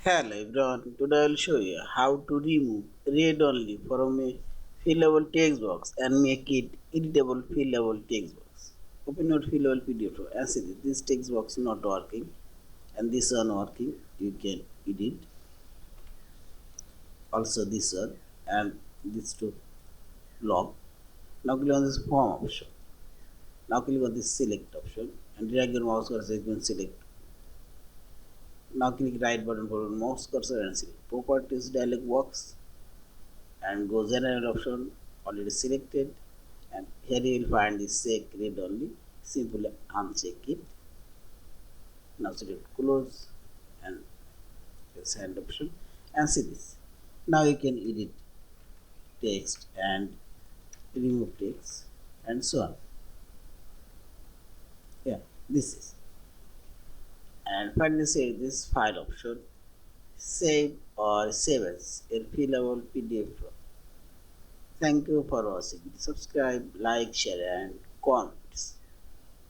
Hello everyone, today I will show you how to remove read only from a fillable text box and make it editable fillable text box. Open your fillable PDF and see this text box not working and this one working. You can edit also this one and this two block. Now click on this form option. Now click on this select option and drag your mouse cursor and select. Now click right button for mouse cursor and select properties dialog box and go general option already selected, and here you will find this check read only. Simply uncheck it. Now select close and press hand option and see this. Now you can edit text and remove text and so on. Yeah, this is. And finally say this file option, save or save as a fillable PDF. Thank you for watching. Subscribe, like, share and comment.